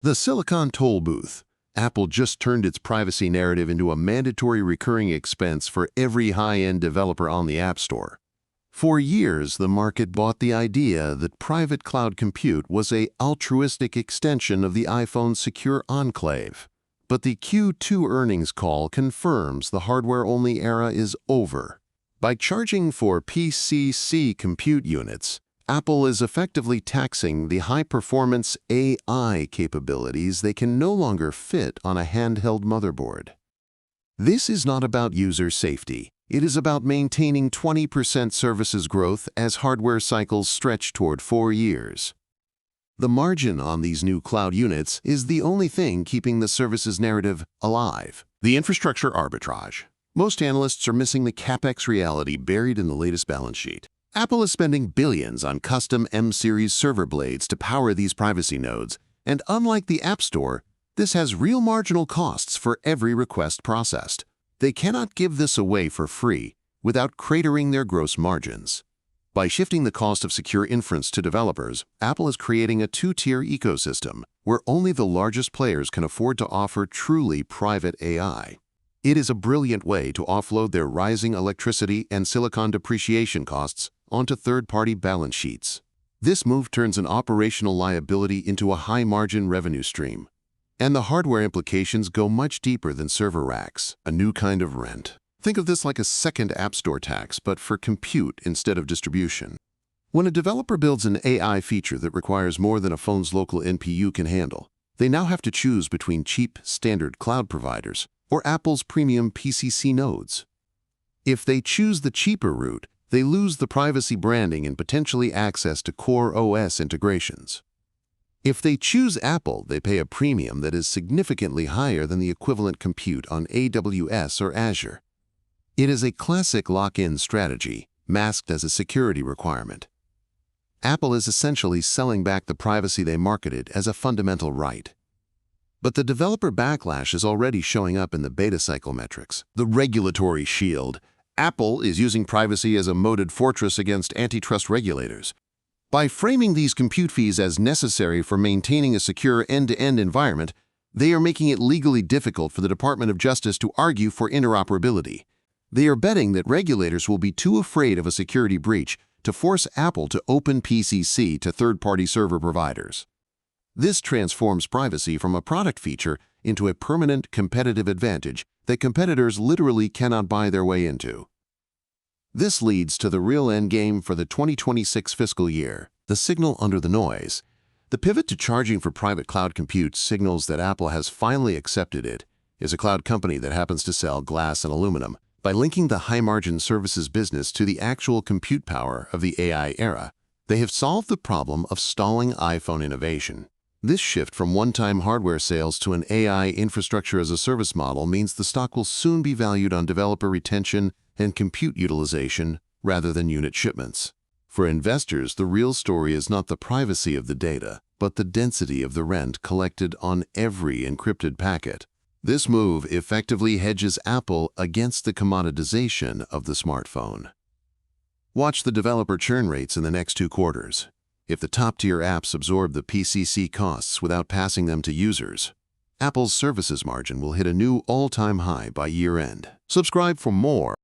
The Silicon Toll Booth. Apple just turned its privacy narrative into a mandatory recurring expense for every high-end developer on the App Store. For years, the market bought the idea that private cloud compute was an altruistic extension of the iPhone's secure enclave. But the Q2 earnings call confirms the hardware-only era is over. By charging for PCC compute units, Apple is effectively taxing the high-performance AI capabilities they can no longer fit on a handheld motherboard. This is not about user safety. It is about maintaining 20% services growth as hardware cycles stretch toward 4 years. The margin on these new cloud units is the only thing keeping the services narrative alive. The infrastructure arbitrage. Most analysts are missing the CapEx reality buried in the latest balance sheet. Apple is spending billions on custom M-series server blades to power these privacy nodes, and unlike the App Store, this has real marginal costs for every request processed. They cannot give this away for free without cratering their gross margins. By shifting the cost of secure inference to developers, Apple is creating a two-tier ecosystem where only the largest players can afford to offer truly private AI. It is a brilliant way to offload their rising electricity and silicon depreciation costs onto third-party balance sheets. This move turns an operational liability into a high-margin revenue stream. And the hardware implications go much deeper than server racks, a new kind of rent. Think of this like a second App Store tax, but for compute instead of distribution. When a developer builds an AI feature that requires more than a phone's local NPU can handle, they now have to choose between cheap, standard cloud providers or Apple's premium PCC nodes. If they choose the cheaper route, they lose the privacy branding and potentially access to Core OS integrations. If they choose Apple, they pay a premium that is significantly higher than the equivalent compute on AWS or Azure. It is a classic lock-in strategy, masked as a security requirement. Apple is essentially selling back the privacy they marketed as a fundamental right. But the developer backlash is already showing up in the beta cycle metrics. The regulatory shield. Apple is using privacy as a moated fortress against antitrust regulators. By framing these compute fees as necessary for maintaining a secure end-to-end environment, they are making it legally difficult for the Department of Justice to argue for interoperability. They are betting that regulators will be too afraid of a security breach to force Apple to open PCC to third-party server providers. This transforms privacy from a product feature into a permanent competitive advantage that competitors literally cannot buy their way into. This leads to the real endgame for the 2026 fiscal year, the signal under the noise. The pivot to charging for private cloud compute signals that Apple has finally accepted it is a cloud company that happens to sell glass and aluminum. By linking the high-margin services business to the actual compute power of the AI era, they have solved the problem of stalling iPhone innovation. This shift from one-time hardware sales to an AI infrastructure as a service model means the stock will soon be valued on developer retention and compute utilization rather than unit shipments. For investors, the real story is not the privacy of the data, but the density of the rent collected on every encrypted packet. This move effectively hedges Apple against the commoditization of the smartphone. Watch the developer churn rates in the next 2 quarters. If the top-tier apps absorb the PCC costs without passing them to users, Apple's services margin will hit a new all-time high by year-end. Subscribe for more.